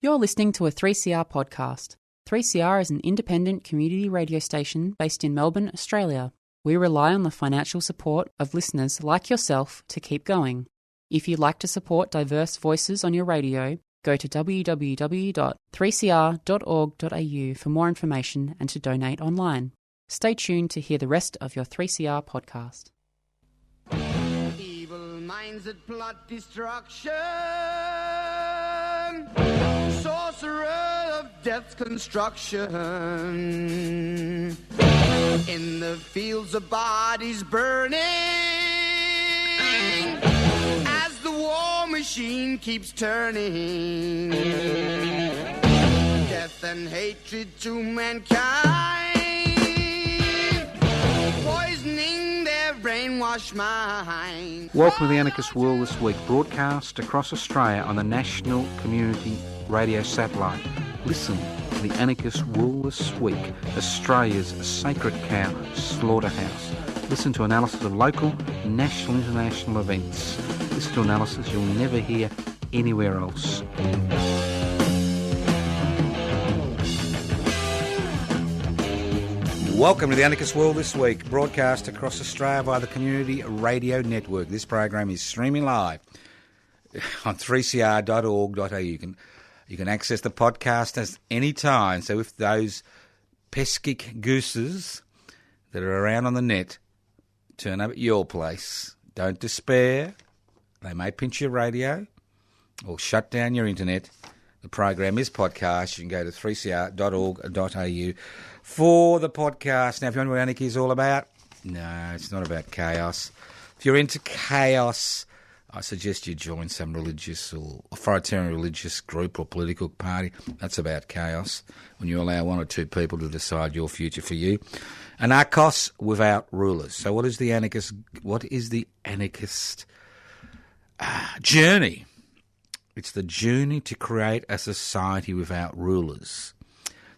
You're listening to a 3CR podcast. 3CR is an independent community radio station based in Melbourne, Australia. We rely on the financial support of listeners like yourself to keep going. If you'd like to support diverse voices on your radio, go to www.3cr.org.au for more information and to donate online. Stay tuned to hear the rest of your 3CR podcast. Evil minds that plot destruction, sorcerer of death's construction. In the fields of bodies burning, as the war machine keeps turning. Death and hatred to mankind, poisoning their brainwashed mind. Welcome to the Anarchist World This Week, broadcast across Australia on the National Community Radio Satellite. Listen to the Anarchist World This Week, Australia's sacred cow slaughterhouse. Listen to analysis of local, national, international events. Listen to analysis you'll never hear anywhere else. Welcome to the Anarchist World This Week, broadcast across Australia via the Community Radio Network. This program is streaming live on 3cr.org.au. You can access the podcast at any time. So if those pesky gooses that are around on the net turn up at your place, don't despair. They may pinch your radio or shut down your internet. The program is podcast. You can go to 3cr.org.au for the podcast. Now, if you wonder what anarchy is all about, no, it's not about chaos. If you're into chaos, I suggest you join some religious or authoritarian religious group or political party. That's about chaos, when you allow one or two people to decide your future for you. Anarchos without rulers. So what is the anarchist journey? It's the journey to create a society without rulers.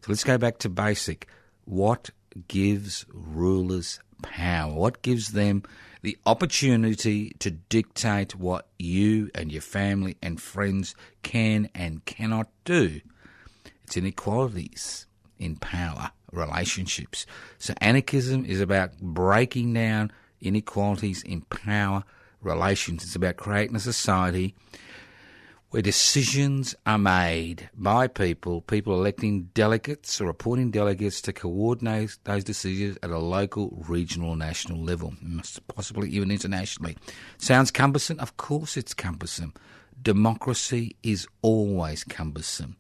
So let's go back to basic. What gives rulers power? What gives them the opportunity to dictate what you and your family and friends can and cannot do? It's inequalities in power, relationships. So anarchism is about breaking down inequalities in power, relations. It's about creating a society where decisions are made by people electing delegates or appointing delegates to coordinate those decisions at a local, regional, national level, possibly even internationally. Sounds cumbersome? Of course it's cumbersome. Democracy is always cumbersome.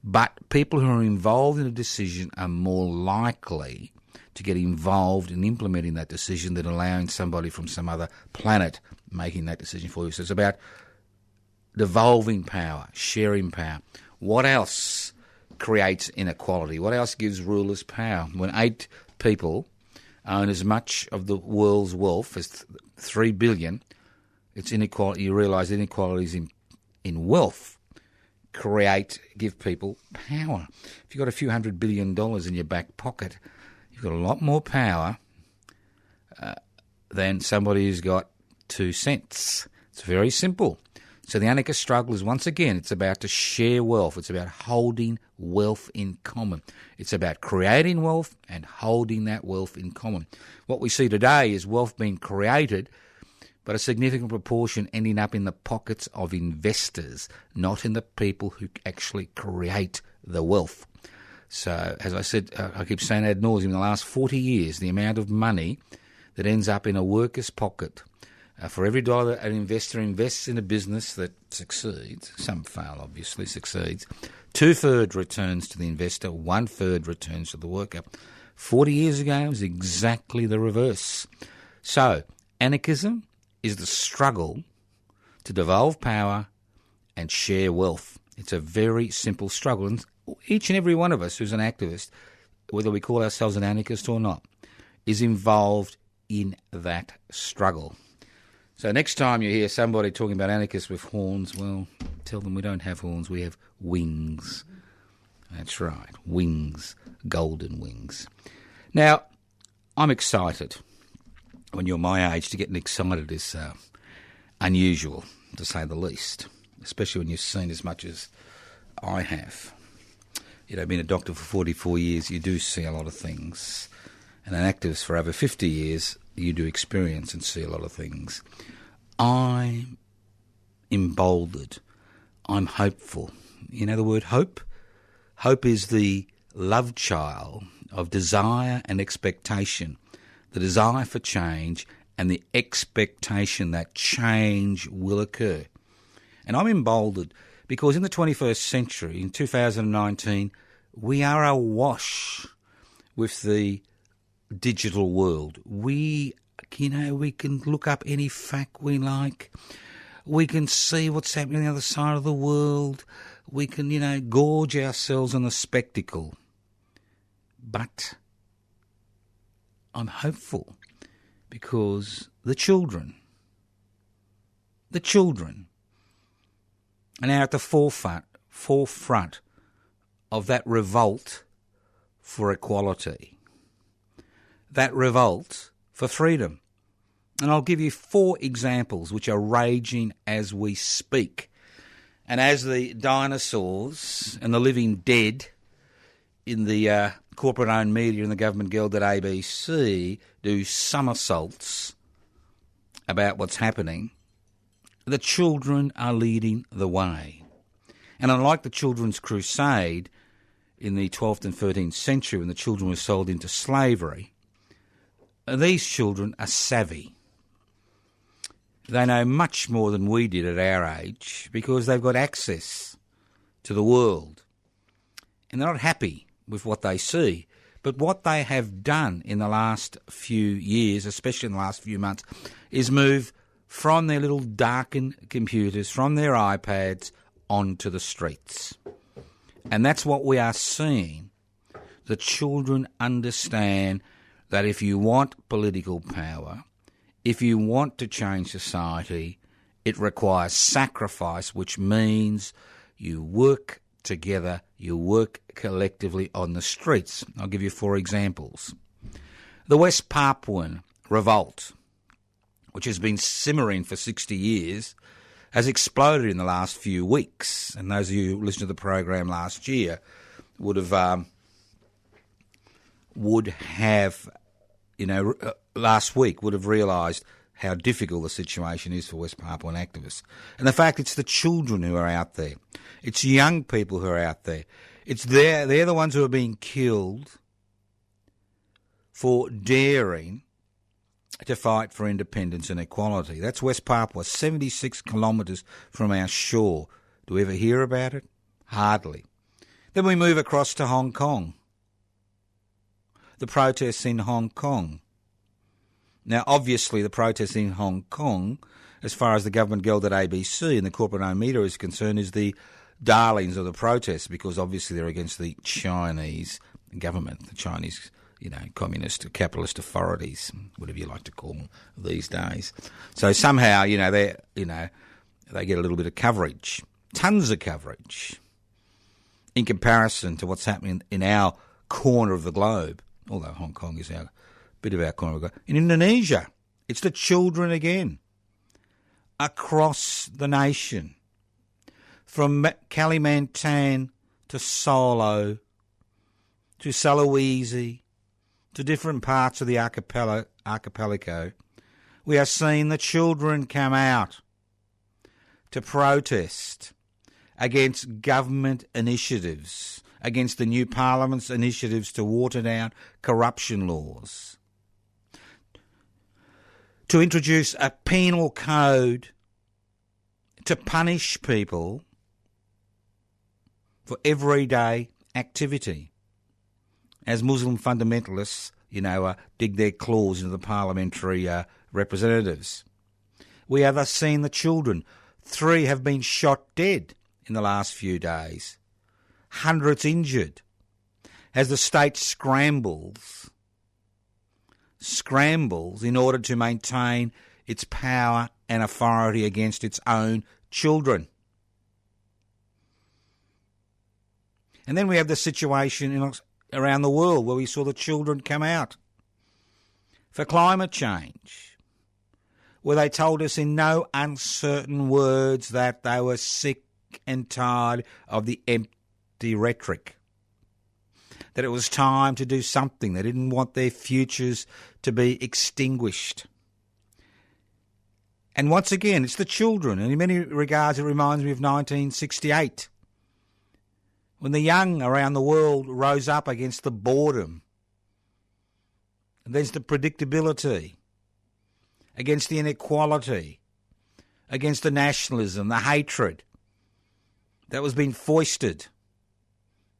But people who are involved in a decision are more likely to get involved in implementing that decision than allowing somebody from some other planet making that decision for you. So it's about devolving power, sharing power. What else creates inequality? What else gives rulers power? When 8 people own as much of the world's wealth as 3 billion, it's inequality. You realise inequalities in wealth give people power. If you've got a few $100 billion in your back pocket, you've got a lot more power than somebody who's got 2 cents. It's very simple. So the anarchist struggle is, once again, it's about to share wealth. It's about holding wealth in common. It's about creating wealth and holding that wealth in common. What we see today is wealth being created, but a significant proportion ending up in the pockets of investors, not in the people who actually create the wealth. So, as I said, I keep saying ad nauseum, in the last 40 years, the amount of money that ends up in a worker's pocket, for every dollar that an investor invests in a business that succeeds, some fail obviously, succeeds, 2/3 returns to the investor, 1/3 returns to the worker. 40 years ago it was exactly the reverse. So anarchism is the struggle to devolve power and share wealth. It's a very simple struggle, and each and every one of us who's an activist, whether we call ourselves an anarchist or not, is involved in that struggle. So next time you hear somebody talking about anarchists with horns, well, tell them we don't have horns, we have wings. That's right, wings, golden wings. Now, I'm excited. When you're my age, to get excited is unusual, to say the least, especially when you've seen as much as I have. Being a doctor for 44 years, you do see a lot of things. And an activist for over 50 years, you do experience and see a lot of things. I'm emboldened. I'm hopeful. You know the word hope? Hope is the love child of desire and expectation. The desire for change and the expectation that change will occur. And I'm emboldened because in the 21st century, in 2019, we are awash with the digital world. We can look up any fact we like. We can see what's happening on the other side of the world. We can, gorge ourselves on the spectacle. But I'm hopeful because the children are now at the forefront of that revolt for equality, that revolt for freedom. And I'll give you 4 examples which are raging as we speak. And as the dinosaurs and the living dead in the corporate-owned media and the government-gelded ABC do somersaults about what's happening, the children are leading the way. And unlike the Children's Crusade in the 12th and 13th century when the children were sold into slavery, these children are savvy. They know much more than we did at our age because they've got access to the world. And they're not happy with what they see. But what they have done in the last few years, especially in the last few months, is move from their little darkened computers, from their iPads, onto the streets. And that's what we are seeing. The children understand that if you want political power, if you want to change society, it requires sacrifice, which means you work together, you work collectively on the streets. I'll give you 4 examples. The West Papuan revolt, which has been simmering for 60 years, has exploded in the last few weeks. And those of you who listened to the program last year would have last week would have realised how difficult the situation is for West Papuan activists. And the fact it's the children who are out there. It's young people who are out there. They're the ones who are being killed for daring to fight for independence and equality. That's West Papua, 76 kilometres from our shore. Do we ever hear about it? Hardly. Then we move across to Hong Kong. The protests in Hong Kong. Now, obviously, the protests in Hong Kong, as far as the government-gelded ABC and the corporate-owned media is concerned, is the darlings of the protests because obviously they're against the Chinese government, the Chinese, communist, capitalist authorities, whatever you like to call them these days. So somehow, they get a little bit of coverage, tons of coverage, in comparison to what's happening in our corner of the globe, although Hong Kong is our bit of our corner of the globe. In Indonesia, it's the children again, across the nation, from Kalimantan to Solo, to Sulawesi, to different parts of the archipelago, we are seeing the children come out to protest against government initiatives, against the new Parliament's initiatives to water down corruption laws, to introduce a penal code to punish people for everyday activity. As Muslim fundamentalists, dig their claws into the parliamentary representatives. We have thus seen the children. 3 have been shot dead in the last few days. Hundreds injured. As the state scrambles in order to maintain its power and authority against its own children. And then we have the situation around the world where we saw the children come out for climate change, where they told us in no uncertain words that they were sick and tired of the empty empty rhetoric, that it was time to do something. They didn't want their futures to be extinguished. And once again, it's the children, and in many regards it reminds me of 1968, when the young around the world rose up against the boredom, against the predictability, against the inequality, against the nationalism, the hatred that was being foisted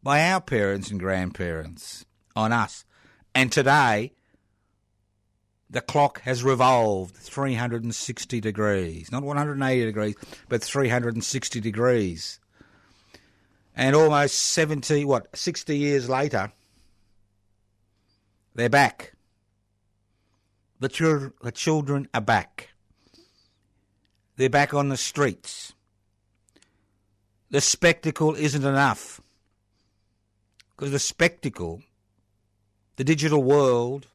by our parents and grandparents on us. And today, the clock has revolved 360 degrees, not 180 degrees, but 360 degrees. And almost 60 years later, they're back. The children are back. They're back on the streets. The spectacle isn't enough. Because the spectacle, the digital world,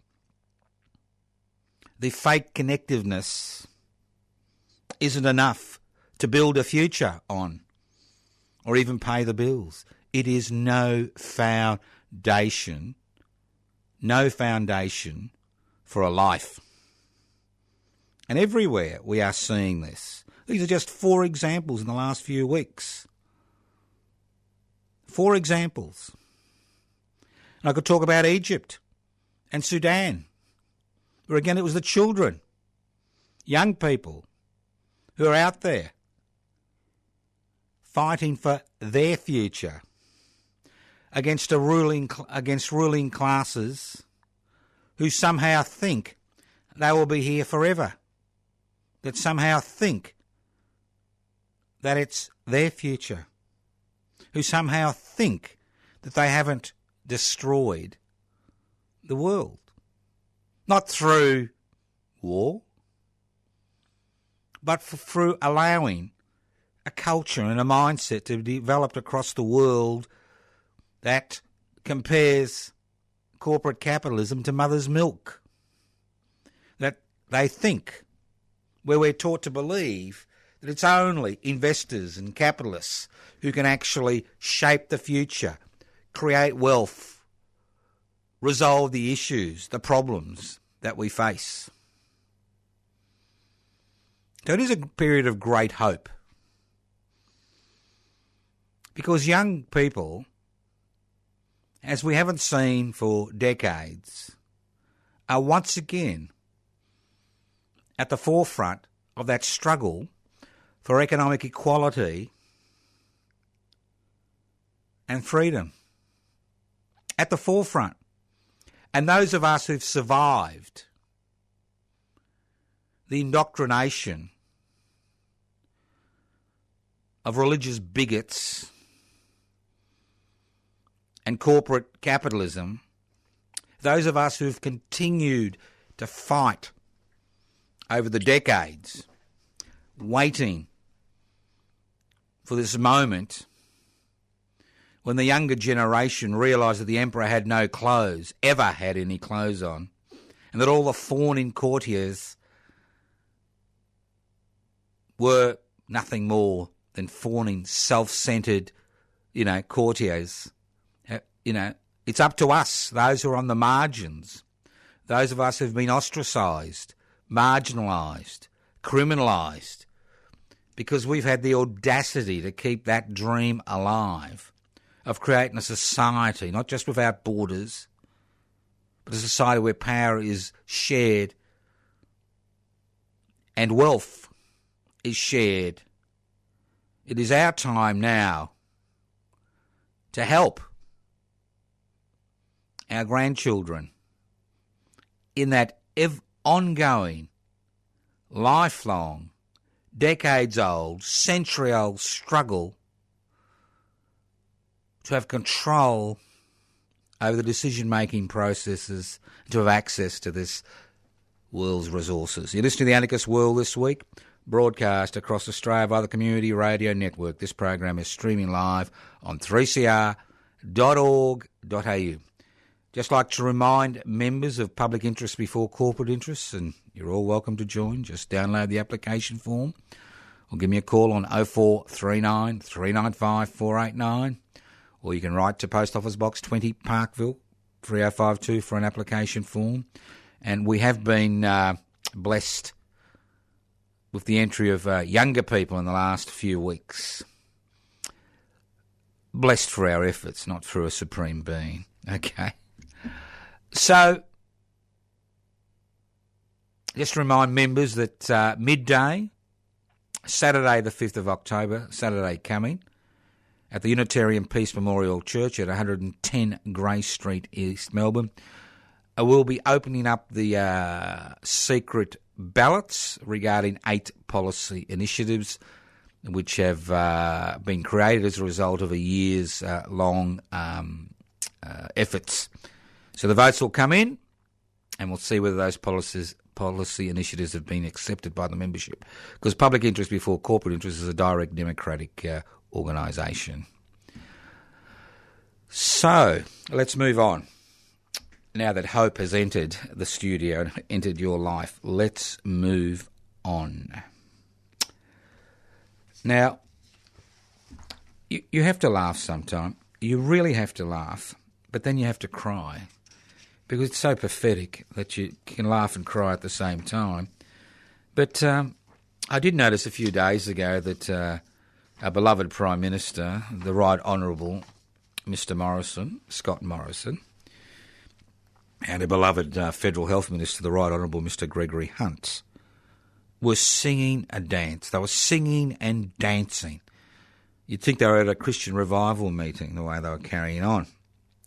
the fake connectiveness isn't enough to build a future on or even pay the bills. It is no foundation for a life. And everywhere we are seeing this. These are just 4 examples in the last few weeks. 4 examples. And I could talk about Egypt and Sudan, where again it was the children, young people, who are out there fighting for their future against ruling classes who somehow think they will be here forever, that somehow think that it's their future, who somehow think that they haven't destroyed the world. Not through war, but through allowing a culture and a mindset to be developed across the world that compares corporate capitalism to mother's milk. That they think, where we're taught to believe, that it's only investors and capitalists who can actually shape the future, create wealth, resolve the issues, the problems that we face. So it is a period of great hope, because young people, as we haven't seen for decades, are once again at the forefront of that struggle for economic equality and freedom. At the forefront. And those of us who've survived the indoctrination of religious bigots and corporate capitalism, those of us who've continued to fight over the decades, waiting for this moment when the younger generation realised that the emperor had no clothes, ever had any clothes on, and that all the fawning courtiers were nothing more than fawning, self-centred, courtiers. It's up to us, those who are on the margins, those of us who've been ostracised, marginalised, criminalised, because we've had the audacity to keep that dream alive of creating a society, not just without borders, but a society where power is shared and wealth is shared. It is our time now to help our grandchildren in that ongoing, lifelong, decades-old, century-old struggle to have control over the decision-making processes, to have access to this world's resources. You're listening to The Anarchist World this week, broadcast across Australia via the Community Radio Network. This program is streaming live on 3cr.org.au. Just like to remind members of public interest before corporate interests, and you're all welcome to join, just download the application form or give me a call on 0439 395 489, or you can write to Post Office Box 20 Parkville 3052 for an application form. And we have been blessed with the entry of younger people in the last few weeks. Blessed for our efforts, not through a supreme being. Okay. So, just to remind members that midday, Saturday the 5th of October, Saturday coming, at the Unitarian Peace Memorial Church at 110 Grey Street, East Melbourne, we'll be opening up the secret ballots regarding 8 policy initiatives which have been created as a result of a year's long efforts. So the votes will come in, and we'll see whether those policy initiatives have been accepted by the membership. Because public interest before corporate interest is a direct democratic organisation. So let's move on. Now that hope has entered the studio and entered your life, let's move on. Now, you have to laugh sometime. You really have to laugh, but then you have to cry because it's so pathetic that you can laugh and cry at the same time. But I did notice a few days ago that our beloved Prime Minister, the Right Honourable Mr Morrison, Scott Morrison, and our beloved Federal Health Minister, the Right Honourable Mr Gregory Hunt, were singing a dance. They were singing and dancing. You'd think they were at a Christian revival meeting, the way they were carrying on.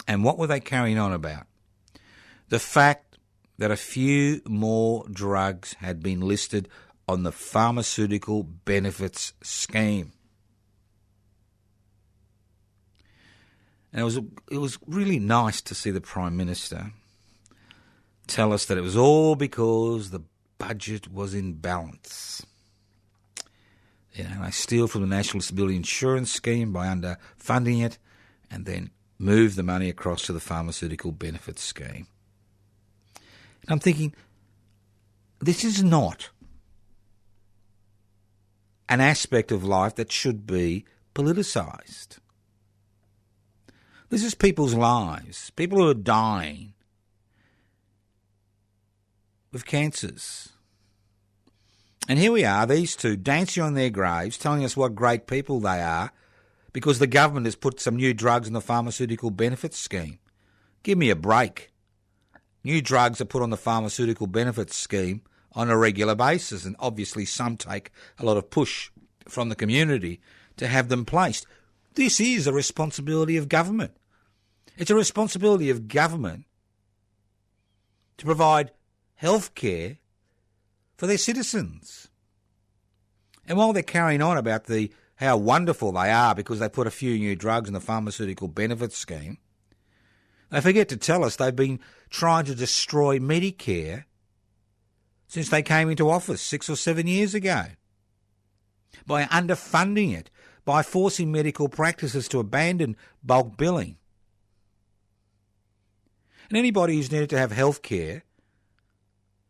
And what were they carrying on about? The fact that a few more drugs had been listed on the Pharmaceutical Benefits Scheme. And it was really nice to see the Prime Minister tell us that it was all because the budget was in balance. You know, they steal from the National Disability Insurance Scheme by underfunding it and then move the money across to the Pharmaceutical Benefits Scheme. And I'm thinking, this is not an aspect of life that should be politicised. This is people's lives, people who are dying of cancers. And here we are, these two dancing on their graves, telling us what great people they are because the government has put some new drugs in the Pharmaceutical Benefits Scheme. Give me a break. New drugs are put on the Pharmaceutical Benefits Scheme on a regular basis, and obviously some take a lot of push from the community to have them placed. This is a responsibility of government. It's a responsibility of government to provide health care for their citizens. And while they're carrying on about how wonderful they are because they put a few new drugs in the Pharmaceutical Benefits Scheme, they forget to tell us they've been trying to destroy Medicare since they came into office 6 or 7 years ago by underfunding it, by forcing medical practices to abandon bulk billing. And anybody who's needed to have health care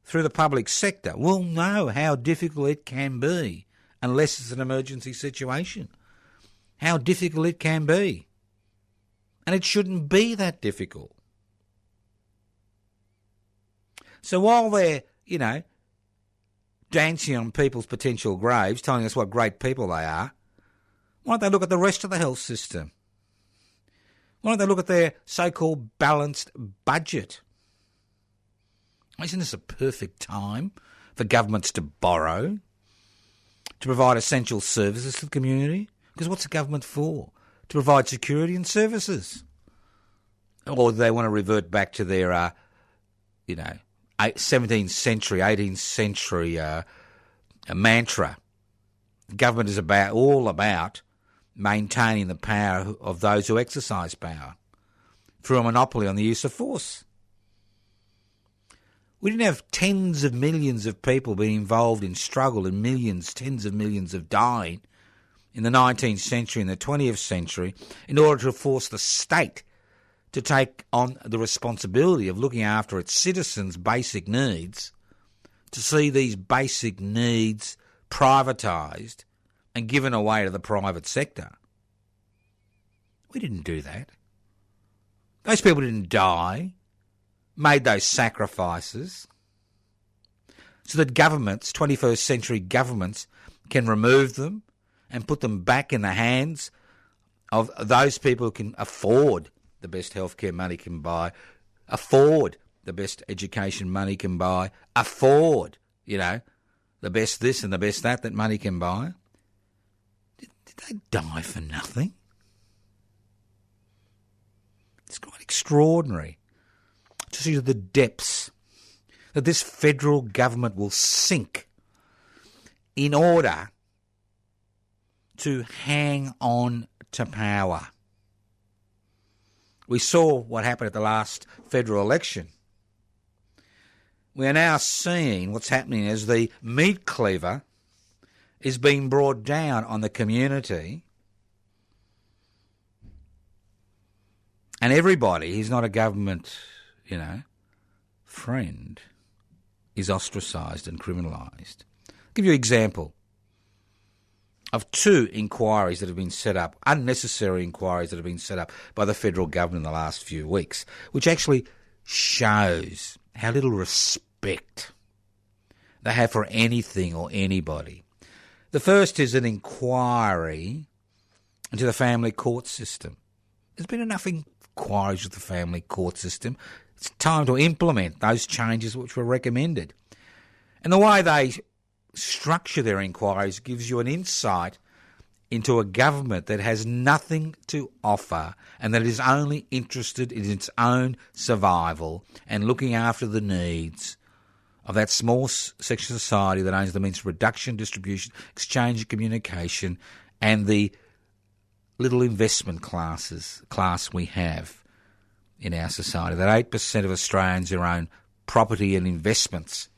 through the public sector will know how difficult it can be unless it's an emergency situation. How difficult it can be. And it shouldn't be that difficult. So while they're, dancing on people's potential graves, telling us what great people they are, why don't they look at the rest of the health system? Why don't they look at their so-called balanced budget? Isn't this a perfect time for governments to borrow, to provide essential services to the community? Because what's the government for? To provide security and services. Or do they want to revert back to their, 17th century, 18th century mantra? Government is all about maintaining the power of those who exercise power through a monopoly on the use of force. We didn't have tens of millions of people being involved in struggle and tens of millions of dying in the 19th century and the 20th century in order to force the state to take on the responsibility of looking after its citizens' basic needs, to see these basic needs privatised and given away to the private sector. We didn't do that. Those people didn't die, made those sacrifices, so that governments, 21st century governments, can remove them and put them back in the hands of those people who can afford the best healthcare money can buy, afford the best education money can buy, afford, the best this and the best that money can buy. Did they die for nothing? It's quite extraordinary to see the depths that this federal government will sink in order to hang on to power. We saw what happened at the last federal election. We are now seeing what's happening as the meat cleaver is being brought down on the community, and everybody who's not a government, friend is ostracised and criminalised. I'll give you an example of 2 inquiries that have been set up, unnecessary inquiries that have been set up by the federal government in the last few weeks, which actually shows how little respect they have for anything or anybody. The first is an inquiry into the family court system. There's been enough inquiries with the family court system. It's time to implement those changes which were recommended. And the way they structure their inquiries gives you an insight into a government that has nothing to offer and that is only interested in its own survival and looking after the needs of that small section of society that owns the means of production, distribution, exchange and communication, and the little investment class we have in our society. That 8% of Australians who own property and investments,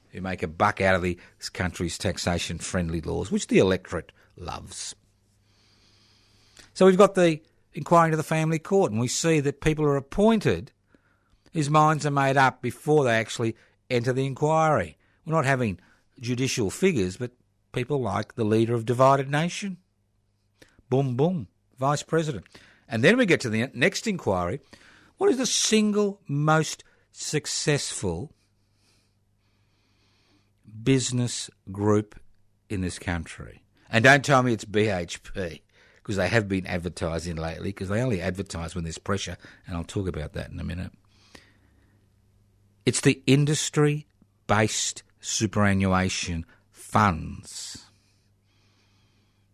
who make a buck out of this country's taxation-friendly laws, which the electorate loves. So we've got the inquiry into the family court, and we see that people are appointed whose minds are made up before they actually enter the inquiry. We're not having judicial figures, but people like the leader of Divided Nation. Boom, boom, Vice President. And then we get to the next inquiry. What is the single most successful business group in this country? And don't tell me it's BHP, because they have been advertising lately, because they only advertise when there's pressure, and I'll talk about that in a minute. It's the industry-based superannuation funds.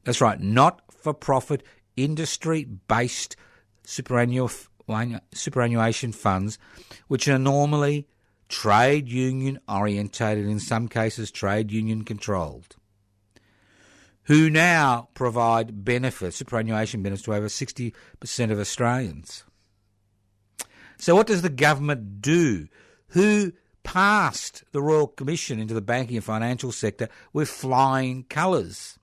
That's right, not-for-profit, industry-based superannuation funds, which are normally trade union orientated, in some cases trade union controlled, who now provide benefits, superannuation benefits, to over 60% of Australians. So what does the government do? Who passed the Royal Commission into the banking and financial sector with flying colours,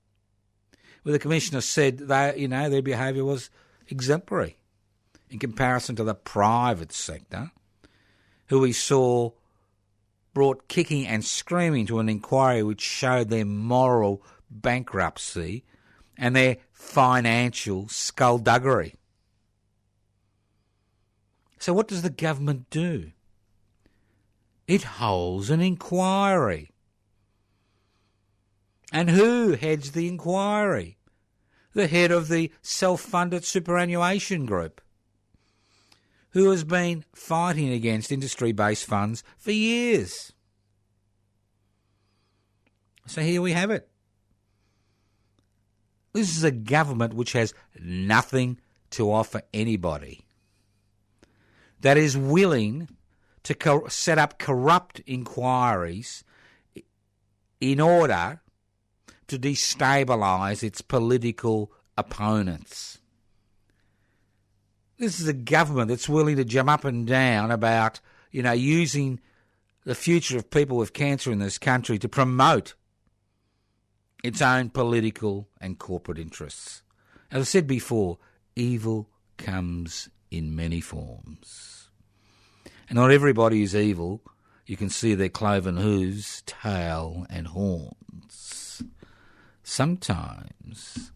where the Commissioner said their behaviour was exemplary in comparison to the private sector, who we saw brought kicking and screaming to an inquiry which showed their moral bankruptcy and their financial skullduggery. So what does the government do? It holds an inquiry. And who heads the inquiry? The head of the self-funded superannuation group, who has been fighting against industry-based funds for years. So here we have it. This is a government which has nothing to offer anybody, that is willing to set up corrupt inquiries in order to destabilise its political opponents. This is a government that's willing to jump up and down about, using the future of people with cancer in this country to promote its own political and corporate interests. As I said before, evil comes in many forms. And not everybody is evil. You can see their cloven hooves, tail and horns. Sometimes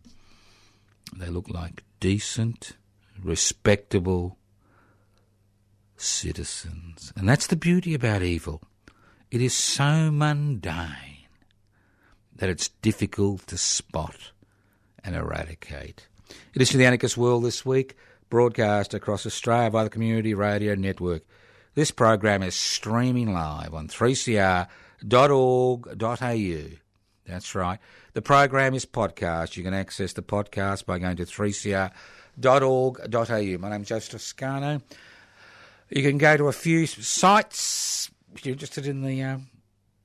they look like decent, respectable citizens. And that's the beauty about evil. It is so mundane that it's difficult to spot and eradicate. It is to the Anarchist World this week, broadcast across Australia via the Community Radio Network. This program is streaming live on 3cr.org.au. That's right. The program is podcast. You can access the podcast by going to 3cr.org.au. My name's Joseph Toscano. You can go to a few sites if you're interested in the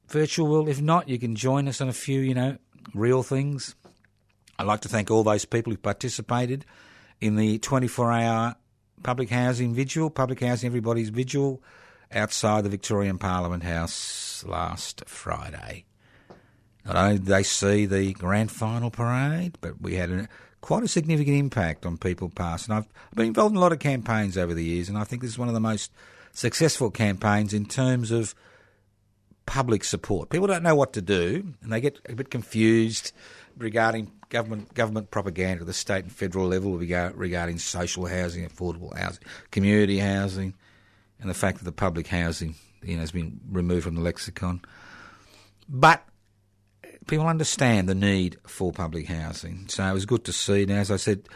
virtual world. If not, you can join us on a few, real things. I'd like to thank all those people who participated in the 24-hour public housing vigil, Public Housing Everybody's Vigil, outside the Victorian Parliament House last Friday. Not only did they see the grand final parade, but we had quite a significant impact on people past. And I've been involved in a lot of campaigns over the years, and I think this is one of the most successful campaigns in terms of public support. People don't know what to do, and they get a bit confused regarding government propaganda at the state and federal level regarding social housing, affordable housing, community housing, and the fact that the public housing has been removed from the lexicon. But people understand the need for public housing, so it was good to see. Now, as I said,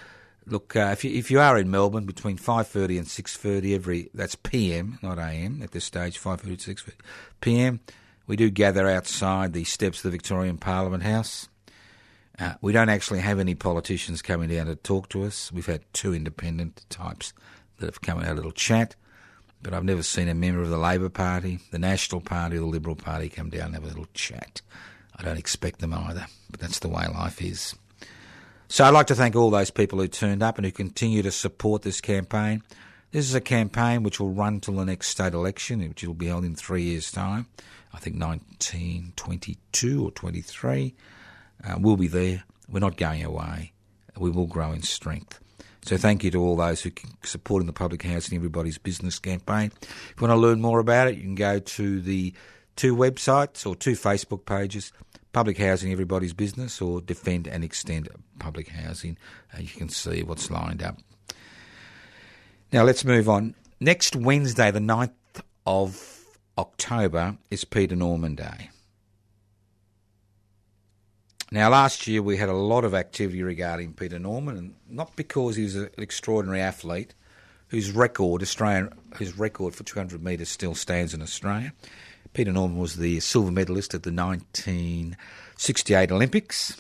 look, if you are in Melbourne between 5:30 and 6:30 that's PM, not AM at this stage, 5:30 to 6:30 PM, we do gather outside the steps of the Victorian Parliament House. We don't actually have any politicians coming down to talk to us. We've had two independent types that have come and had a little chat, but I've never seen a member of the Labor Party, the National Party or the Liberal Party come down and have a little chat. I don't expect them either, but that's the way life is. So I'd like to thank all those people who turned up and who continue to support this campaign. This is a campaign which will run till the next state election, which will be held in 3 years' time. I think 1922 or 23. We'll be there. We're not going away. We will grow in strength. So thank you to all those who are supporting the Public Housing Everybody's Business campaign. If you want to learn more about it, you can go to the two websites or two Facebook pages, Public Housing Everybody's Business or Defend and Extend Public Housing. You can see what's lined up. Now let's move on. Next Wednesday, the 9th of October, is Peter Norman Day. Now, last year we had a lot of activity regarding Peter Norman, and not because he was an extraordinary athlete whose record for 200 metres still stands in Australia. Peter Norman was the silver medalist at the 1968 Olympics.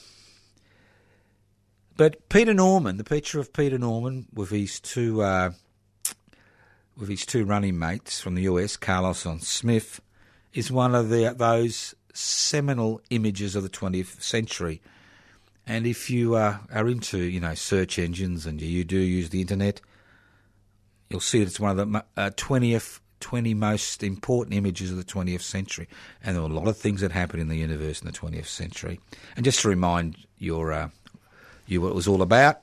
But Peter Norman, the picture of Peter Norman with his two running mates from the US, Carlos and Smith, is one of those seminal images of the 20th century. And if you are into, search engines and you do use the internet, you'll see it's one of the 20 most important images of the 20th century. And there were a lot of things that happened in the universe in the 20th century. And just to remind you what it was all about,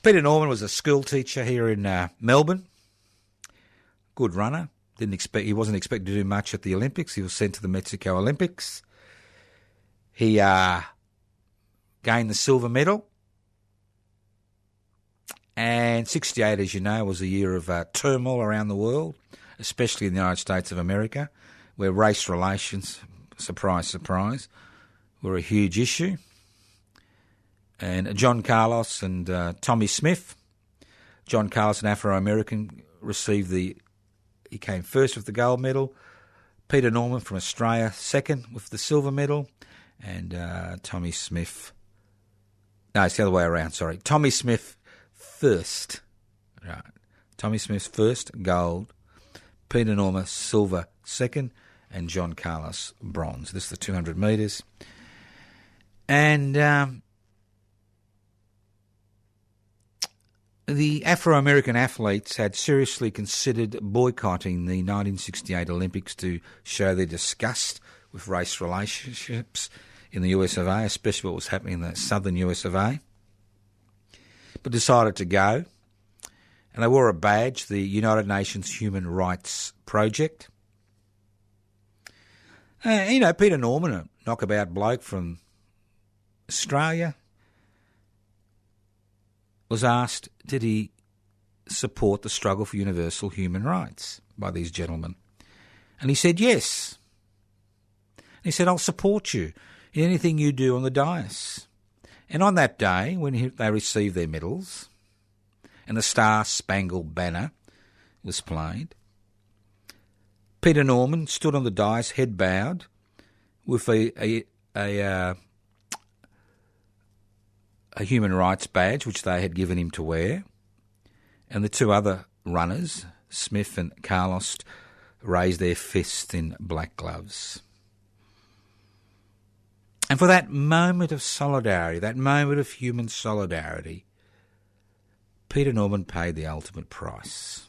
Peter Norman was a school teacher here in Melbourne. Good runner. He wasn't expected to do much at the Olympics. He was sent to the Mexico Olympics. He gained the silver medal. And 68, as you know, was a year of turmoil around the world, especially in the United States of America, where race relations, surprise, surprise, were a huge issue. And John Carlos and Tommy Smith, John Carlos, an Afro-American, he came first with the gold medal. Peter Norman from Australia, second with the silver medal. And Tommy Smith... No, it's the other way around, sorry. Tommy Smith first. Right. Tommy Smith first, gold. Peter Norman, silver, second. And John Carlos, bronze. This is the 200 metres. And the Afro-American athletes had seriously considered boycotting the 1968 Olympics to show their disgust with race relationships in the US of A, especially what was happening in the southern US of A, but decided to go. And they wore a badge, the United Nations Human Rights Project. Peter Norman, a knockabout bloke from Australia, was asked, did he support the struggle for universal human rights by these gentlemen? And he said, yes. He said, I'll support you in anything you do on the dais. And on that day, when they received their medals and the Star-Spangled Banner was played, Peter Norman stood on the dais, head bowed, with a human rights badge, which they had given him to wear. And the two other runners, Smith and Carlos, raised their fists in black gloves. And for that moment of solidarity, that moment of human solidarity, Peter Norman paid the ultimate price.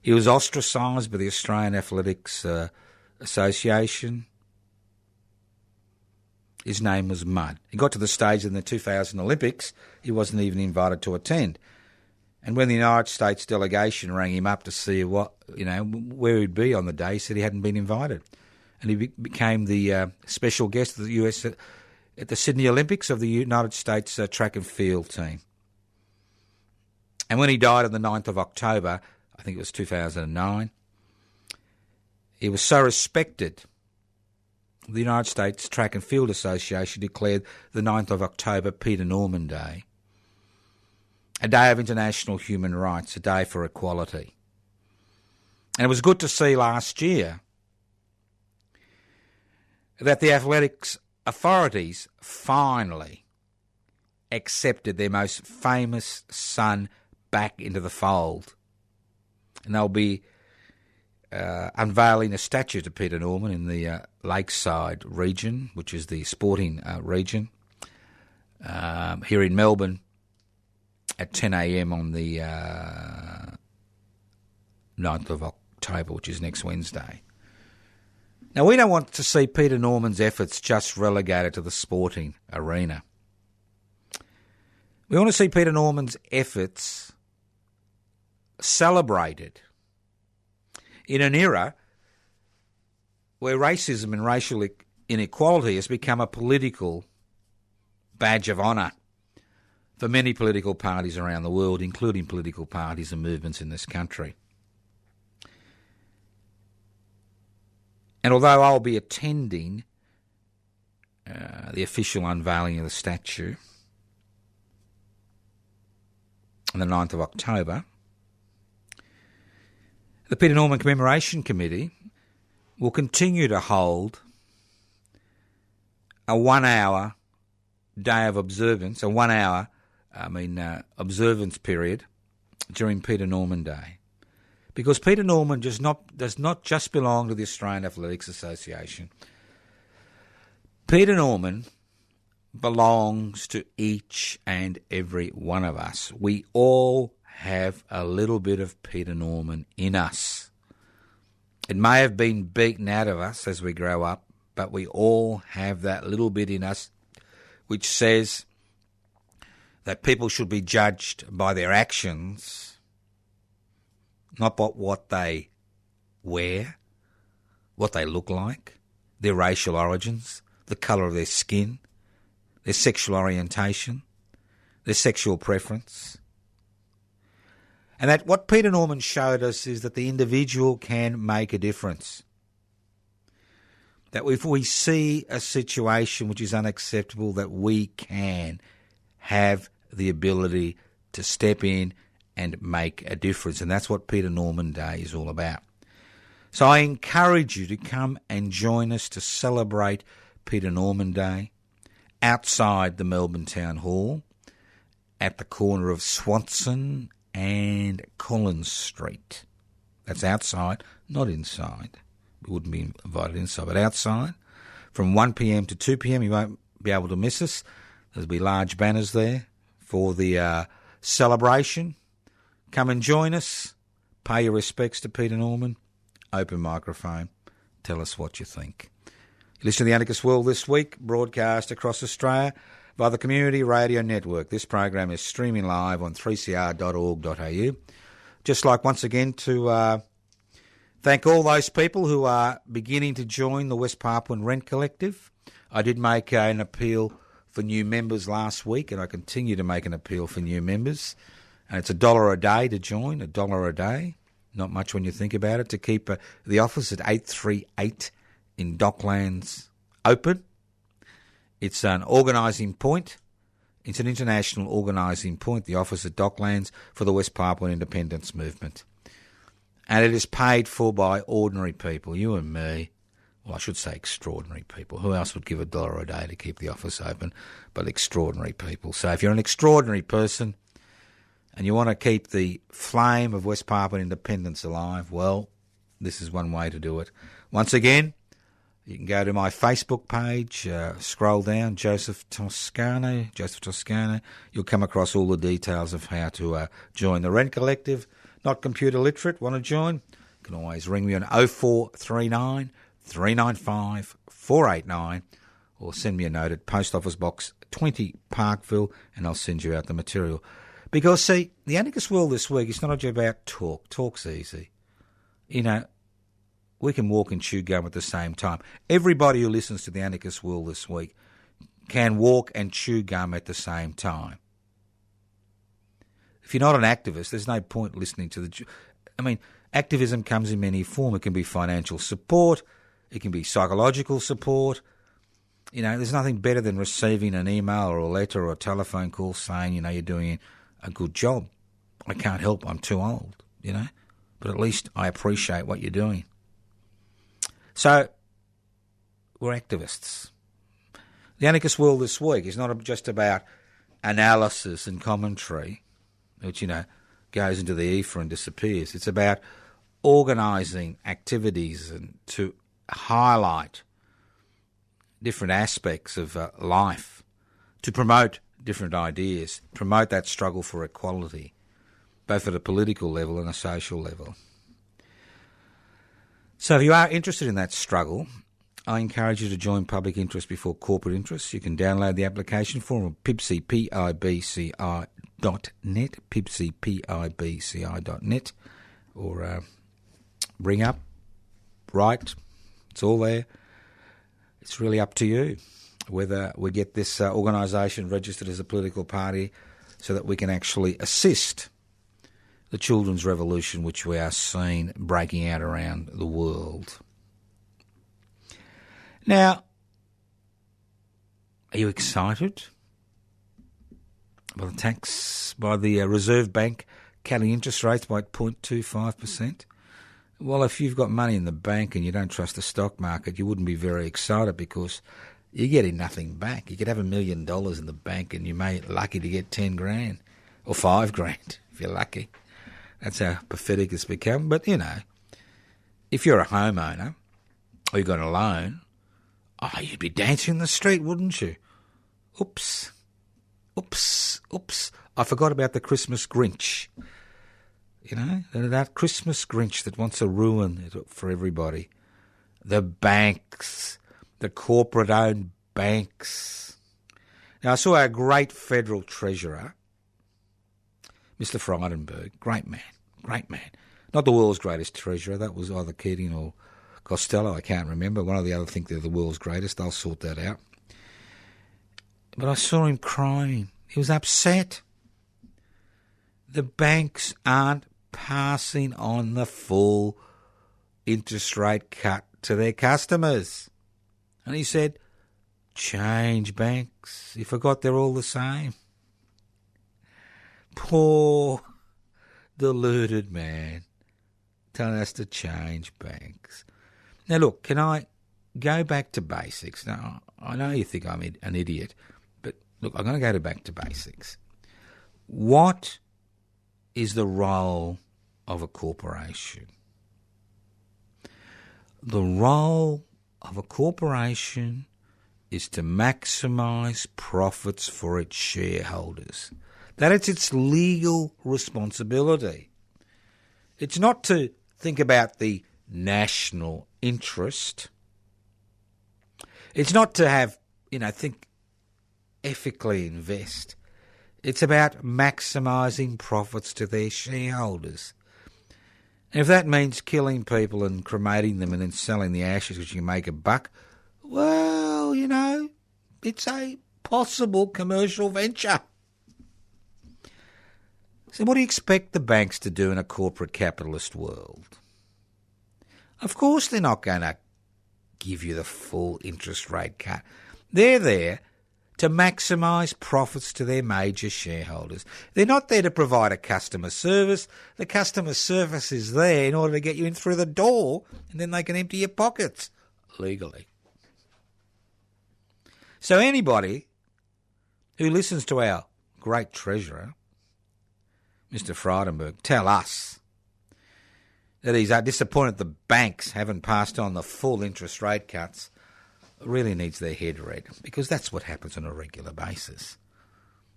He was ostracised by the Australian Athletics Association. His name was mud. He got to the stage in the 2000 Olympics, he wasn't even invited to attend. And when the United States delegation rang him up to see where he'd be on the day, he said he hadn't been invited. And he became the special guest of the US at the Sydney Olympics of the United States track and field team. And when he died on the 9th of October, I think it was 2009, he was so respected, the United States Track and Field Association declared the 9th of October Peter Norman Day, a day of international human rights, a day for equality. And it was good to see last year that the athletics authorities finally accepted their most famous son back into the fold. And they'll be unveiling a statue to Peter Norman in the Lakeside region, which is the sporting region, here in Melbourne at 10 a.m. on the 9th of October, which is next Wednesday. Now, we don't want to see Peter Norman's efforts just relegated to the sporting arena. We want to see Peter Norman's efforts celebrated in an era where racism and racial inequality has become a political badge of honour for many political parties around the world, including political parties and movements in this country. And although I'll be attending the official unveiling of the statue on the 9th of October, the Peter Norman Commemoration Committee will continue to hold a 1 hour day of observance, observance period during Peter Norman Day. Because Peter Norman does not just belong to the Australian Athletics Association. Peter Norman belongs to each and every one of us. We all have a little bit of Peter Norman in us. It may have been beaten out of us as we grow up, but we all have that little bit in us which says that people should be judged by their actions, not by what they wear, what they look like, their racial origins, the colour of their skin, their sexual orientation, their sexual preference. And that what Peter Norman showed us is that the individual can make a difference. That if we see a situation which is unacceptable, that we can have the ability to step in and make a difference. And that's what Peter Norman Day is all about. So I encourage you to come and join us to celebrate Peter Norman Day outside the Melbourne Town Hall at the corner of Swanson and Collins Street. That's outside, not inside. We wouldn't be invited inside, but outside. From 1 p.m. to 2 p.m, you won't be able to miss us. There'll be large banners there for the celebration. Come and join us. Pay your respects to Peter Norman. Open microphone. Tell us what you think. You listen to the Anarchist World this week, broadcast across Australia via the Community Radio Network. This program is streaming live on 3cr.org.au. Just like once again to thank all those people who are beginning to join the West Papuan Rent Collective. I did make an appeal for new members last week, and I continue to make an appeal for new members. And it's $1 a day to join, $1 a day. Not much when you think about it, to keep the office at 838 in Docklands open. It's an organising point. It's an international organising point, the office at Docklands, for the West Papuan independence movement. And it is paid for by ordinary people, you and me. Well, I should say extraordinary people. Who else would give $1 a day to keep the office open but extraordinary people? So if you're an extraordinary person and you want to keep the flame of West Papuan independence alive, well, this is one way to do it. Once again, you can go to my Facebook page, scroll down, Joseph Toscano. You'll come across all the details of how to join the Rent Collective. Not computer literate, want to join? You can always ring me on 0439 395 489 or send me a note at Post Office Box 20 Parkville and I'll send you out the material. Because, see, the Anarchist World this week is not just about talk. Talk's easy. You know, we can walk and chew gum at the same time. Everybody who listens to the Anarchist World this week can walk and chew gum at the same time. If you're not an activist, there's no point listening to activism comes in many forms. It can be financial support. It can be psychological support. You know, there's nothing better than receiving an email or a letter or a telephone call saying, you know, you're doing a good job. I can't help, I'm too old, you know. But at least I appreciate what you're doing. So, we're activists. The Anarchist World this week is not just about analysis and commentary, which, you know, goes into the ether and disappears. It's about organising activities and to highlight different aspects of life, to promote different ideas, promote that struggle for equality, both at a political level and a social level. So if you are interested in that struggle, I encourage you to join Public Interest Before Corporate Interest. You can download the application form on PIBCI, PIBCI.net, PIBCI, PIBCI.net, or bring up, write, it's all there. It's really up to you whether we get this organisation registered as a political party so that we can actually assist the children's revolution which we are seeing breaking out around the world. Now, are you excited by the Reserve Bank cutting interest rates by 0.25%? Well, if you've got money in the bank and you don't trust the stock market, you wouldn't be very excited because you're getting nothing back. You could have $1 million in the bank and you may be lucky to get 10 grand or 5 grand if you're lucky. That's how pathetic it's become. But, you know, if you're a homeowner or you've got a loan, you'd be dancing in the street, wouldn't you? Oops. I forgot about the Christmas Grinch. You know, that Christmas Grinch that wants to ruin it for everybody. The banks, the corporate-owned banks. Now, I saw our great federal treasurer, Mr. Frydenberg, great man. Not the world's greatest treasurer, that was either Keating or Costello, I can't remember. One or the other think they're the world's greatest, I'll sort that out. But I saw him crying. He was upset. The banks aren't passing on the full interest rate cut to their customers. And he said, change banks. You forgot they're all the same. Poor, deluded man telling us to change banks. Now, look, can I go back to basics? Now, I know you think I'm an idiot, but look, I'm going to go back to basics. What is the role of a corporation? The role of a corporation is to maximise profits for its shareholders. That is its legal responsibility. It's not to think about the national interest. It's not to have, think ethically invest. It's about maximising profits to their shareholders. And if that means killing people and cremating them and then selling the ashes because you can make a buck, well, it's a possible commercial venture. So what do you expect the banks to do in a corporate capitalist world? Of course they're not going to give you the full interest rate cut. They're there to maximise profits to their major shareholders. They're not there to provide a customer service. The customer service is there in order to get you in through the door, and then they can empty your pockets legally. So anybody who listens to our great treasurer, Mr. Frydenberg, tell us that he's disappointed the banks haven't passed on the full interest rate cuts really needs their head read, because that's what happens on a regular basis.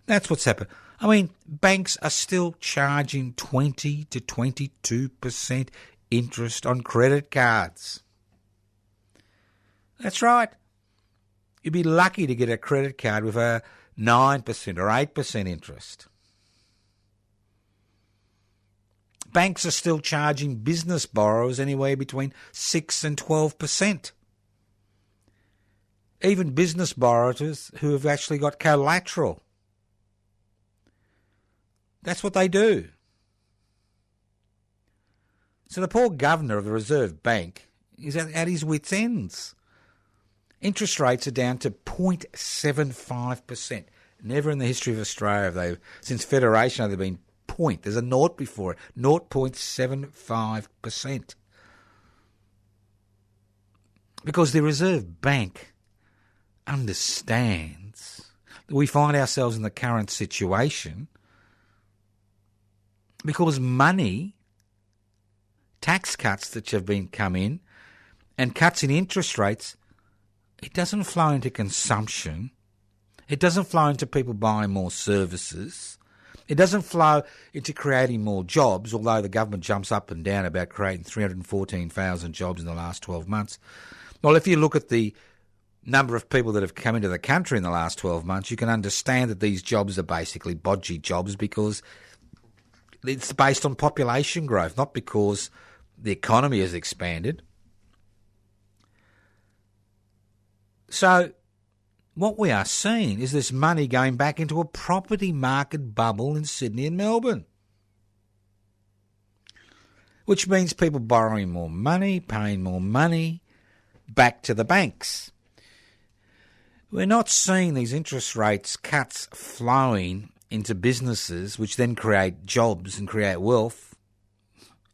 That's what's happened. I mean, banks are still charging 20 to 22% interest on credit cards. That's right. You'd be lucky to get a credit card with a 9% or 8% interest. Banks are still charging business borrowers anywhere between 6 and 12%. Even business borrowers who have actually got collateral. That's what they do. So the poor governor of the Reserve Bank is at his wits' ends. Interest rates are down to 0.75%. Never in the history of Australia since Federation have there been point. There's a naught before it. 0.75%. Because the Reserve Bank understands that we find ourselves in the current situation because money, tax cuts that have been come in, and cuts in interest rates, it doesn't flow into consumption. It doesn't flow into people buying more services. It doesn't flow into creating more jobs, although the government jumps up and down about creating 314,000 jobs in the last 12 months. Well, if you look at the number of people that have come into the country in the last 12 months, you can understand that these jobs are basically bodgy jobs because it's based on population growth, not because the economy has expanded. So what we are seeing is this money going back into a property market bubble in Sydney and Melbourne, which means people borrowing more money, paying more money back to the banks. We're not seeing these interest rates cuts flowing into businesses which then create jobs and create wealth,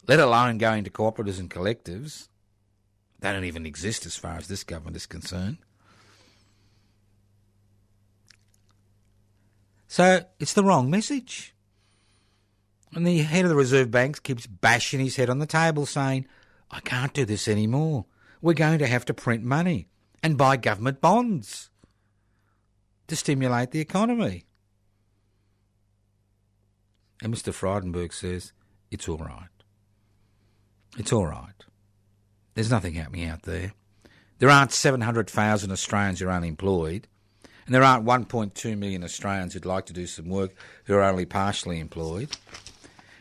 let alone going to cooperatives and collectives. They don't even exist as far as this government is concerned. So it's the wrong message. And the head of the Reserve Bank keeps bashing his head on the table saying, I can't do this anymore. We're going to have to print money and buy government bonds to stimulate the economy. And Mr. Frydenberg says, it's all right. It's all right. There's nothing happening out there. There aren't 700,000 Australians who are unemployed, and there aren't 1.2 million Australians who'd like to do some work who are only partially employed.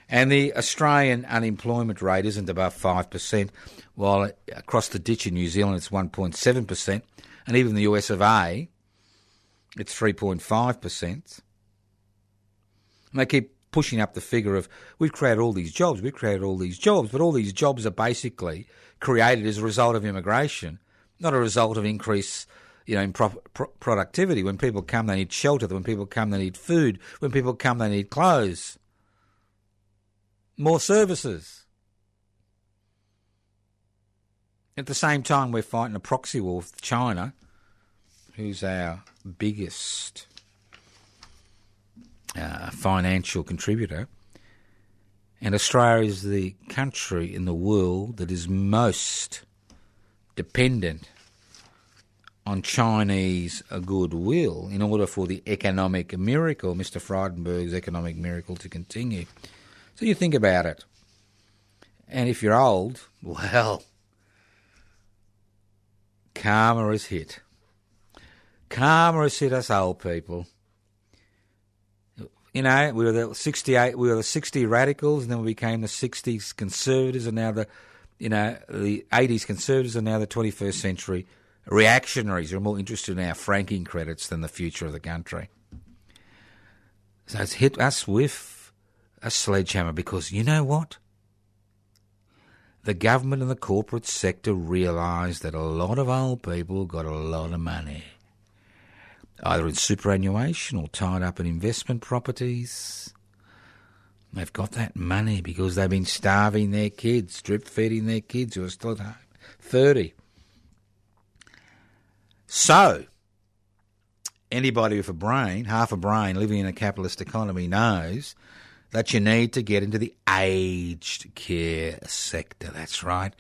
And the Australian unemployment rate isn't above 5%, while across the ditch in New Zealand it's 1.7%, and even the US of A, it's 3.5%. And they keep pushing up the figure of, we've created all these jobs, but all these jobs are basically created as a result of immigration, not a result of increase in productivity. When people come, they need shelter. When people come, they need food. When people come, they need clothes. More services. At the same time, we're fighting a proxy war with China, who's our biggest financial contributor. And Australia is the country in the world that is most dependent on Chinese goodwill in order for the economic miracle, Mr. Frydenberg's economic miracle, to continue. So you think about it. And if you're old, well, karma has hit. Karma has hit us old people. We were the 60 radicals, and then we became the 60s conservatives, and now the 80s conservatives, and now the 21st century reactionaries who are more interested in our franking credits than the future of the country. So it's hit us with a sledgehammer, because you know what? The government and the corporate sector realise that a lot of old people got a lot of money, either in superannuation or tied up in investment properties. They've got that money because they've been starving their kids, drip-feeding their kids who are still at home, 30. So, anybody with a brain, half a brain, living in a capitalist economy knows that you need to get into the aged care sector. That's right.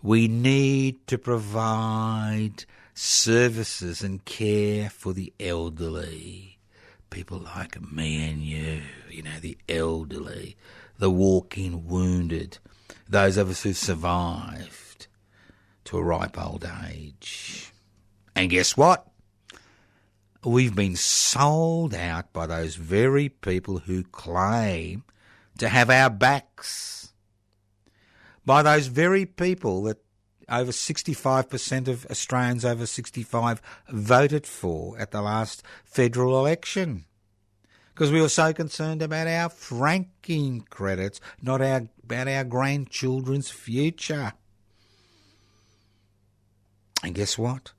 We need to provide services and care for the elderly. People like me and you, the elderly, the walking wounded, those of us who've survived to a ripe old age. And guess what? We've been sold out by those very people who claim to have our backs. By those very people that over 65% of Australians over 65 voted for at the last federal election. Because we were so concerned about our franking credits, not about our grandchildren's future. And guess what?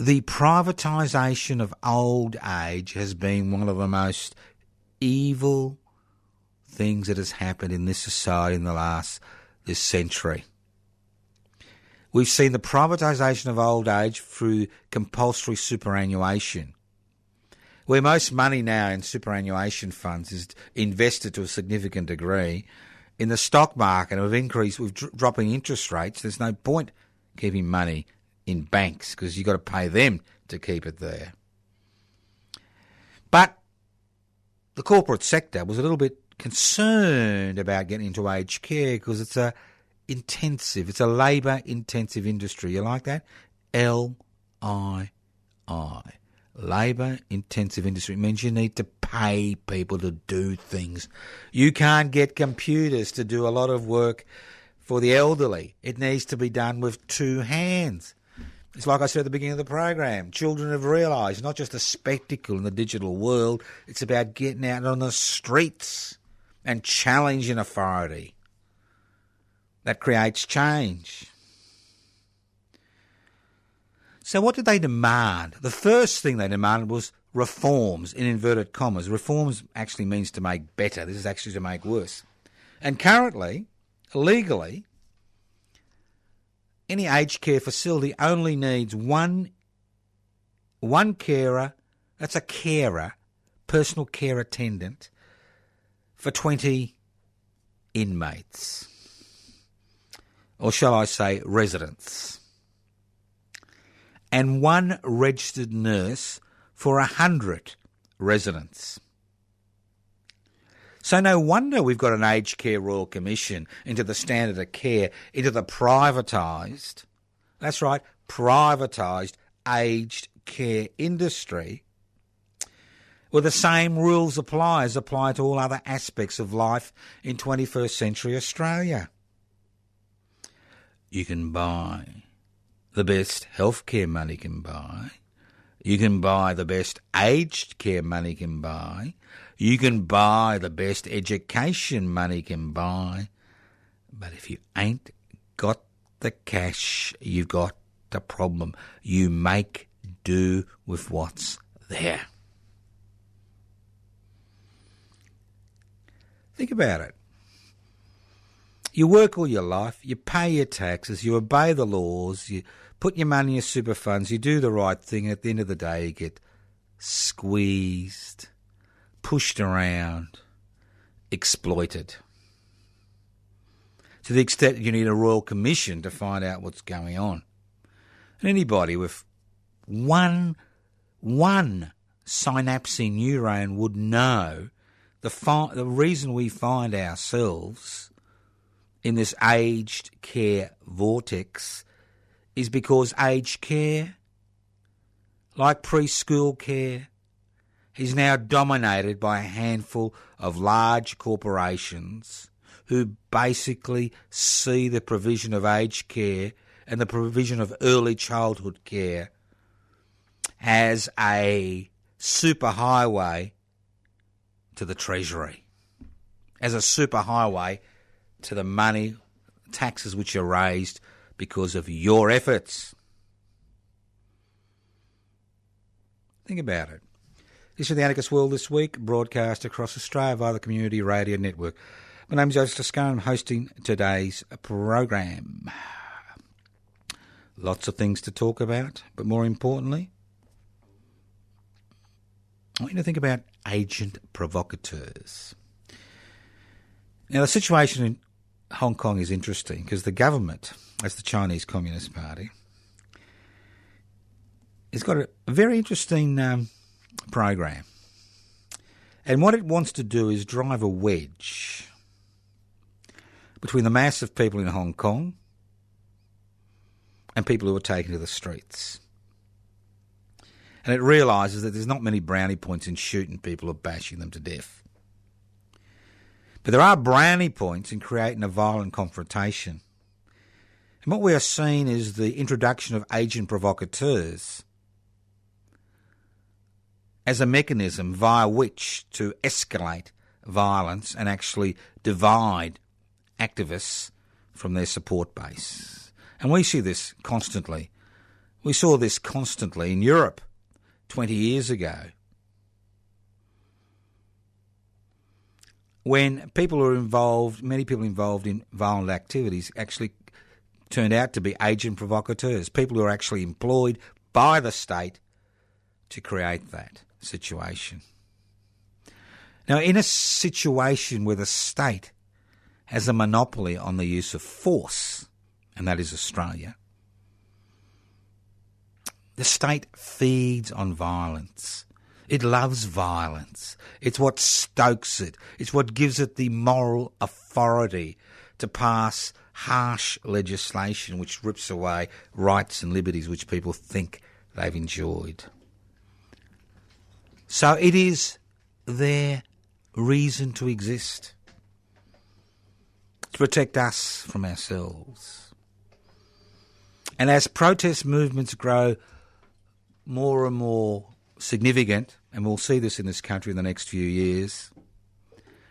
The privatisation of old age has been one of the most evil things that has happened in this society in this century. We've seen the privatisation of old age through compulsory superannuation, where most money now in superannuation funds is invested to a significant degree in the stock market. With dropping interest rates, there's no point keeping money in banks because you've got to pay them to keep it there. But the corporate sector was a little bit concerned about getting into aged care because it's a labour-intensive industry. You like that? L-I-I. Labour-intensive industry. It means you need to pay people to do things. You can't get computers to do a lot of work for the elderly. It needs to be done with two hands. It's like I said at the beginning of the program. Children have realised not just a spectacle in the digital world, it's about getting out on the streets and challenging authority. That creates change. So what did they demand? The first thing they demanded was reforms, in inverted commas. Reforms actually means to make better. This is actually to make worse. And currently, legally, any aged care facility only needs one carer, that's a carer, personal care attendant, for 20 inmates. Or shall I say residents. And one registered nurse for 100 residents. So no wonder we've got an Aged Care Royal Commission into the standard of care, into the privatised, that's right, privatised aged care industry, where the same rules apply to all other aspects of life in 21st century Australia. You can buy the best healthcare money can buy. You can buy the best aged care money can buy. You can buy the best education money can buy. But if you ain't got the cash, you've got the problem. You make do with what's there. Think about it. You work all your life, you pay your taxes, you obey the laws, you put your money in your super funds, you do the right thing. At the end of the day, you get squeezed, pushed around, exploited. To the extent you need a royal commission to find out what's going on. And anybody with one synapsing neuron would know the reason we find ourselves in this aged care vortex is because aged care, like preschool care, is now dominated by a handful of large corporations who basically see the provision of aged care and the provision of early childhood care as a superhighway to the Treasury. as a superhighway to the money, taxes which are raised because of your efforts. Think about it. This is the Anarchist World This Week, broadcast across Australia via the Community Radio Network. My name is Joseph Toscano. I'm hosting today's program. Lots of things to talk about, but more importantly, I want you to think about agent provocateurs. Now, the situation in Hong Kong is interesting because the government, as the Chinese Communist Party, has got a very interesting program. And what it wants to do is drive a wedge between the mass of people in Hong Kong and people who are taken to the streets. And it realises that there's not many brownie points in shooting people or bashing them to death. But there are brownie points in creating a violent confrontation. And what we are seeing is the introduction of agent provocateurs as a mechanism via which to escalate violence and actually divide activists from their support base. And we see this constantly. We saw this constantly in Europe 20 years ago, when people were involved, many people involved in violent activities actually turned out to be agent provocateurs, people who are actually employed by the state to create that situation. Now, in a situation where the state has a monopoly on the use of force, and that is Australia, the state feeds on violence. It loves violence. It's what stokes it. It's what gives it the moral authority to pass harsh legislation which rips away rights and liberties which people think they've enjoyed. So it is their reason to exist, to protect us from ourselves. And as protest movements grow more and more significant, and we'll see this in this country in the next few years,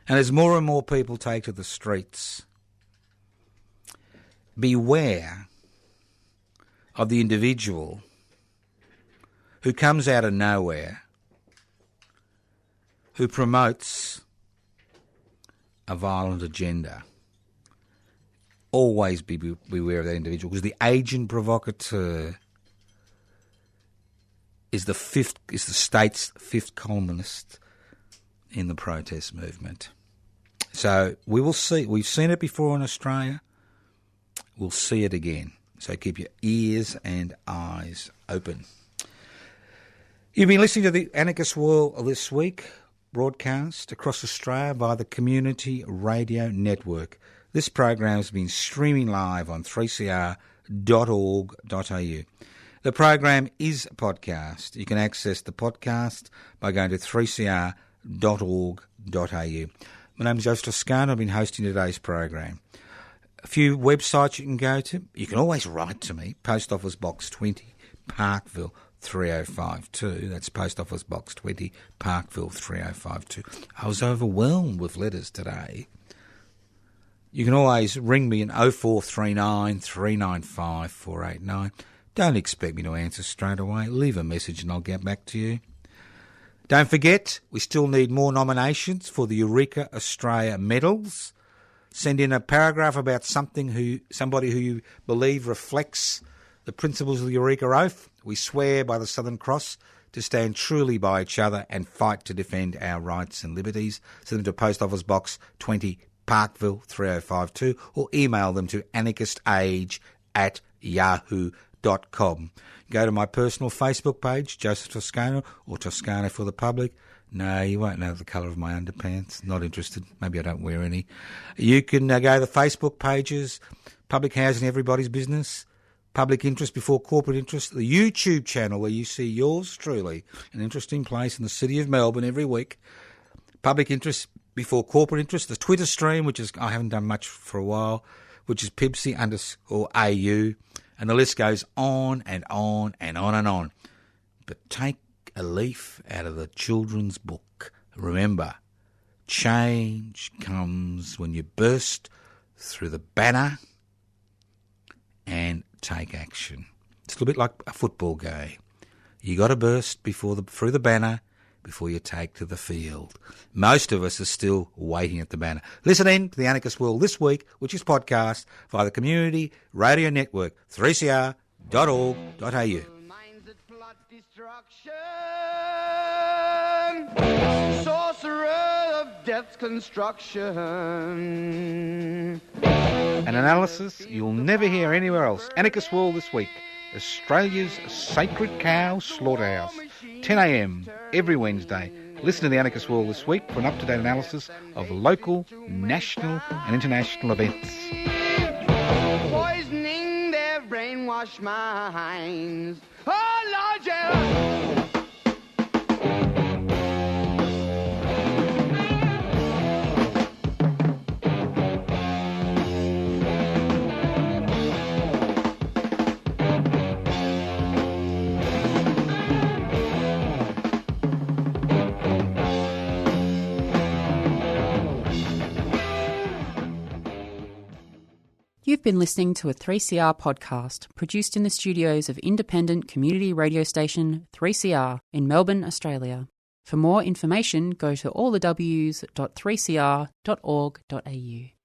and as more and more people take to the streets, beware of the individual who comes out of nowhere, who promotes a violent agenda. Always beware of that individual, because the agent provocateur is the state's fifth columnist in the protest movement. So we will see. We've seen it before in Australia. We'll see it again. So keep your ears and eyes open. You've been listening to the Anarchist World This Week, broadcast across Australia via the Community Radio Network. This program has been streaming live on 3cr.org.au. The program is a podcast. You can access the podcast by going to 3cr.org.au. My name is Joseph Toscano. I've been hosting today's program. A few websites you can go to. You can always write to me. Post Office Box 20, Parkville 3052. That's Post Office Box 20, Parkville 3052. I was overwhelmed with letters today. You can always ring me in 0439 395 489. Don't expect me to answer straight away. Leave a message and I'll get back to you. Don't forget, we still need more nominations for the Eureka Australia medals. Send in a paragraph about somebody who you believe reflects the principles of the Eureka Oath. We swear by the Southern Cross to stand truly by each other and fight to defend our rights and liberties. Send them to Post Office Box 20, Parkville 3052, or email them to anarchistage@yahoo.com. Go to my personal Facebook page, Joseph Toscano, or Toscano for the public. No, you won't know the colour of my underpants. Not interested. Maybe I don't wear any. You can go to the Facebook pages, Public Housing Everybody's Business, Public Interest Before Corporate Interest, the YouTube channel where you see yours truly, an interesting place in the city of Melbourne every week, Public Interest Before Corporate Interest, the Twitter stream, which is I haven't done much for a while, which is Pibsy_AU. And the list goes on and on and on and on. But take a leaf out of the children's book. Remember, Change comes when you burst through the banner and take action. It's a little bit like a football game. You got to burst through the banner before you take to the field. Most of us are still waiting at the banner. Listen in to the Anarchist World this week, which is podcast via the Community Radio Network, 3cr.org.au. Minds that plot destruction, sorcerer of death's construction. An analysis you'll never hear anywhere else. Anarchist World this week, Australia's sacred cow slaughterhouse. 10 a.m. every Wednesday. Listen to the Anarchist World this week for an up-to-date analysis of local, national and international events. Poisoning their brainwashed minds. Oh, Lord, yeah. You've been listening to a 3CR podcast produced in the studios of independent community radio station 3CR in Melbourne, Australia. For more information, go to allthews.3cr.org.au.